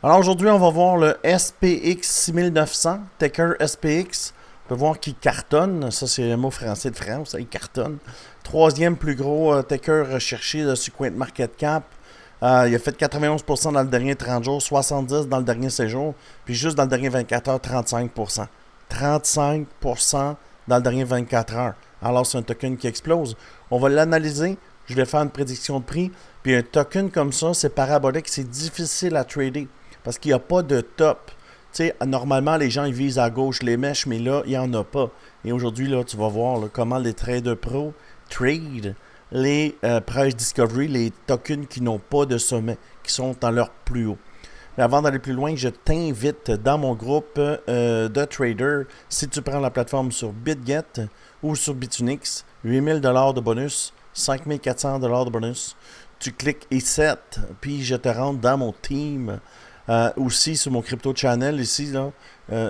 Alors aujourd'hui, on va voir le SPX 6900, Tecker SPX. On peut voir qu'il cartonne. Ça, c'est le mot français de France. Il cartonne. Troisième plus gros Tecker recherché sur CoinMarketCap. Il a fait 91% dans le dernier 30 jours, 70% dans le dernier séjour, puis juste dans le dernier 24 heures, 35%. 35% dans le dernier 24 heures. Alors, c'est un token qui explose. On va l'analyser. Je vais faire une prédiction de prix. Puis un token comme ça, c'est parabolique, c'est difficile à trader parce qu'il n'y a pas de top. Tu sais, normalement, les gens ils visent à gauche les mèches, mais là, il n'y en a pas. Et aujourd'hui, là, tu vas voir là, comment les traders pro trade les price discovery, les tokens qui n'ont pas de sommet, qui sont dans leur plus haut. Mais avant d'aller plus loin, je t'invite dans mon groupe de traders. Si tu prends la plateforme sur BitGet ou sur Bitunix, 8000$ de bonus, 5400$ de bonus. Tu cliques ici, puis je te rentre dans mon team. Aussi sur mon crypto channel ici, là,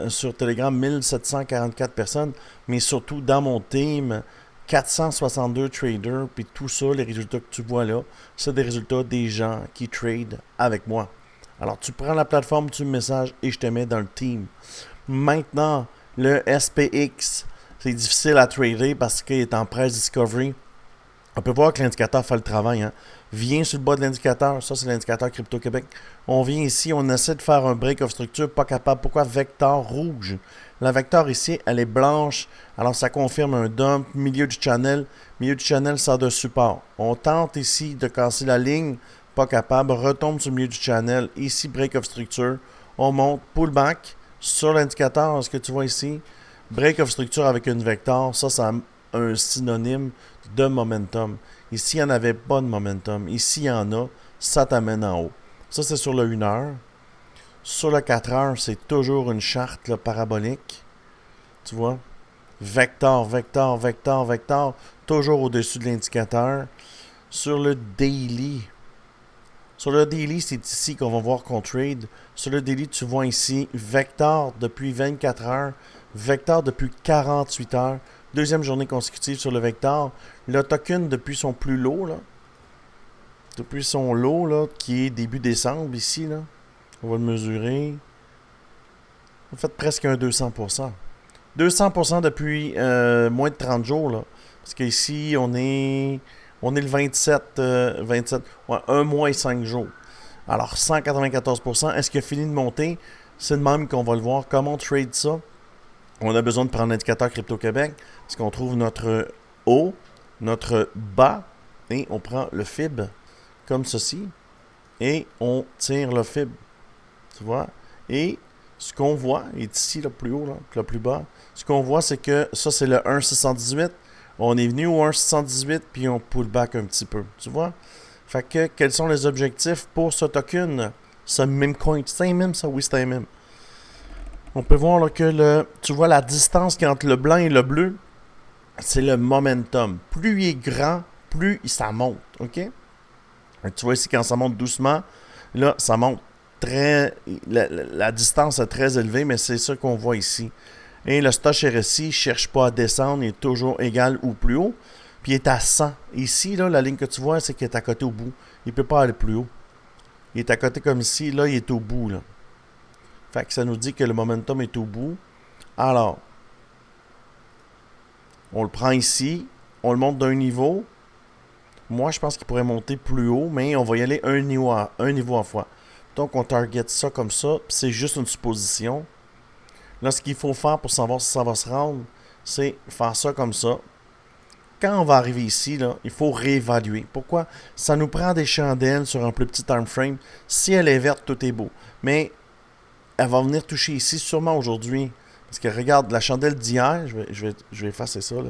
sur Telegram, 1744 personnes, mais surtout dans mon team, 462 traders, puis tout ça, les résultats que tu vois là, c'est des résultats des gens qui tradent avec moi. Alors, tu prends la plateforme, tu me messages et je te mets dans le team. Maintenant, le SPX, c'est difficile à trader parce qu'il est en price discovery. On peut voir que l'indicateur fait le travail. Hein. Viens sur le bas de l'indicateur. Ça, c'est l'indicateur Crypto Québec. On vient ici, on essaie de faire un break of structure, pas capable. Pourquoi vecteur rouge? La vecteur ici, elle est blanche. Alors, ça confirme un dump. Milieu du channel. Milieu du channel, ça a de support. On tente ici de casser la ligne. Pas capable. Retombe sur le milieu du channel. Ici, break of structure. On monte. Pullback sur l'indicateur. Ce que tu vois ici. Break of structure avec une vecteur. Ça un synonyme de momentum. Ici, il n'y en avait pas de momentum. Ici, il y en a. Ça t'amène en haut. Ça, c'est sur le 1 heure. Sur le 4 heures, c'est toujours une charte là, parabolique. Tu vois? Vecteur, vecteur, vecteur, vecteur. Toujours au-dessus de l'indicateur. Sur le daily. Sur le daily, c'est ici qu'on va voir qu'on trade. Sur le daily, tu vois ici, vecteur depuis 24 heures. Vecteur depuis 48 heures. Deuxième journée consécutive sur le vecteur. Le token depuis son plus low, là. Depuis son low, là, qui est début décembre, ici, là. On va le mesurer. On fait presque un 200%. 200% depuis moins de 30 jours, là. Parce qu'ici, on est le 27, ouais, 1 mois et 5 jours. Alors, 194%. Est-ce qu'il a fini de monter? C'est de même qu'on va le voir. Comment on trade ça? On a besoin de prendre l'indicateur Crypto Québec parce qu'on trouve notre haut, notre bas et on prend le fib comme ceci et on tire le fib. Tu vois? Et ce qu'on voit est ici le plus haut, là, le plus bas. Ce qu'on voit, c'est que ça, c'est le 1,618. On est venu au 1,618 puis on pull back un petit peu. Tu vois? Fait que quels sont les objectifs pour ce token? Ce meme coin. C'est un meme, ça? Oui, c'est un meme. On peut voir là, que tu vois la distance entre le blanc et le bleu, c'est le momentum. Plus il est grand, plus ça monte. OK? Tu vois ici, quand ça monte doucement, là, ça monte très. La distance est très élevée, mais c'est ça qu'on voit ici. Et le Stoch RSI ne cherche pas à descendre, il est toujours égal ou plus haut. Puis il est à 100. Ici, là, la ligne que tu vois, c'est qu'il est à côté au bout. Il ne peut pas aller plus haut. Il est à côté comme ici, là, il est au bout, là. Fait que ça nous dit que le momentum est au bout. Alors, on le prend ici, on le monte d'un niveau. Moi, je pense qu'il pourrait monter plus haut, mais on va y aller un niveau à fois. Donc, on target ça comme ça, puis c'est juste une supposition. Là, ce qu'il faut faire pour savoir si ça va se rendre, c'est faire ça comme ça. Quand on va arriver ici, là, il faut réévaluer. Pourquoi? Ça nous prend des chandelles sur un plus petit time frame. Si elle est verte, tout est beau. Mais elle va venir toucher ici, sûrement aujourd'hui. Parce que regarde, la chandelle d'hier, je vais effacer ça, là.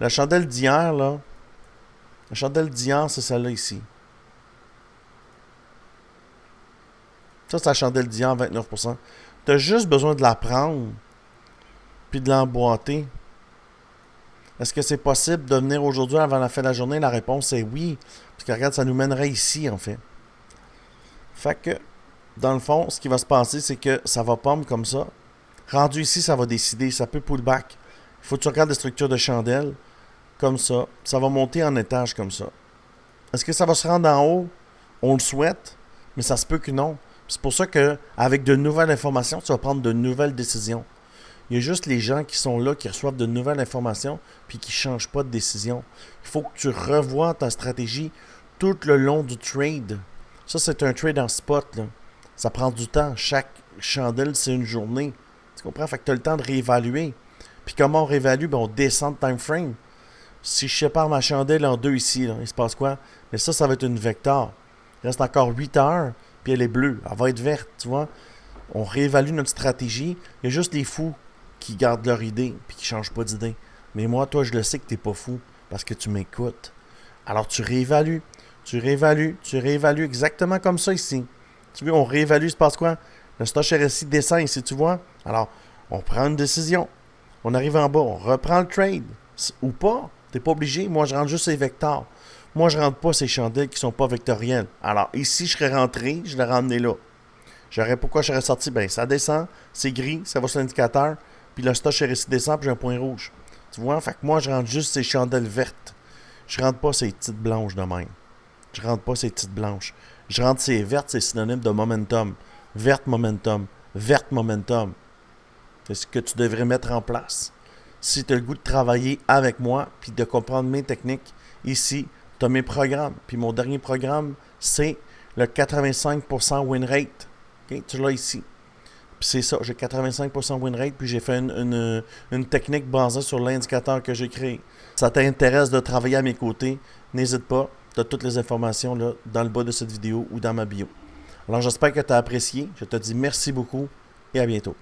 La chandelle d'hier, là, la chandelle d'hier, c'est celle-là ici. Ça, c'est la chandelle d'hier, 29%. Tu as juste besoin de la prendre, puis de l'emboîter. Est-ce que c'est possible de venir aujourd'hui avant la fin de la journée? La réponse est oui. Parce que regarde, ça nous mènerait ici, en fait. Fait que, dans le fond, ce qui va se passer, c'est que ça va pompe comme ça. Rendu ici, ça va décider. Ça peut pullback. Il faut que tu regardes les structures de chandelle. Comme ça. Ça va monter en étage comme ça. Est-ce que ça va se rendre en haut? On le souhaite. Mais ça se peut que non. C'est pour ça qu'avec de nouvelles informations, tu vas prendre de nouvelles décisions. Il y a juste les gens qui sont là, qui reçoivent de nouvelles informations, puis qui ne changent pas de décision. Il faut que tu revoies ta stratégie tout le long du trade. Ça, c'est un trade en spot, là. Ça prend du temps. Chaque chandelle, c'est une journée. Tu comprends? Fait que tu as le temps de réévaluer. Puis comment on réévalue? Ben, on descend de time frame. Si je sépare ma chandelle en deux ici, là, il se passe quoi? Mais ça va être une vector. Il reste encore 8 heures, puis elle est bleue. Elle va être verte, tu vois? On réévalue notre stratégie. Il y a juste les fous qui gardent leur idée, puis qui ne changent pas d'idée. Mais moi, toi, je le sais que tu n'es pas fou, parce que tu m'écoutes. Alors, tu réévalues. Tu réévalues exactement comme ça ici. Tu vois, on réévalue, il se passe quoi? Le stock RSI descend ici, tu vois? Alors, on prend une décision. On arrive en bas, on reprend le trade. Ou pas. T'es pas obligé. Moi, je rentre juste ces vecteurs. Moi, je rentre pas ces chandelles qui sont pas vectorielles. Alors, ici, je serais rentré, je l'aurais ramené là. Pourquoi je serais sorti? Ben, ça descend, c'est gris, ça va sur l'indicateur, puis le stock RSI descend, puis j'ai un point rouge. Tu vois? Fait que moi, je rentre juste ces chandelles vertes. Je rentre pas ces petites blanches de même. Je rentre pas ces petites blanches. Je rentre ces vertes, c'est synonyme de momentum. Verte momentum. Verte momentum. C'est ce que tu devrais mettre en place. Si tu as le goût de travailler avec moi puis de comprendre mes techniques, ici, tu as mes programmes. Puis mon dernier programme, c'est le 85% win rate. Okay? Tu l'as ici. Puis c'est ça, j'ai 85% win rate, puis j'ai fait une technique basée sur l'indicateur que j'ai créé. Ça t'intéresse de travailler à mes côtés, n'hésite pas. Tu as toutes les informations là, dans le bas de cette vidéo ou dans ma bio. Alors j'espère que tu as apprécié. Je te dis merci beaucoup et à bientôt.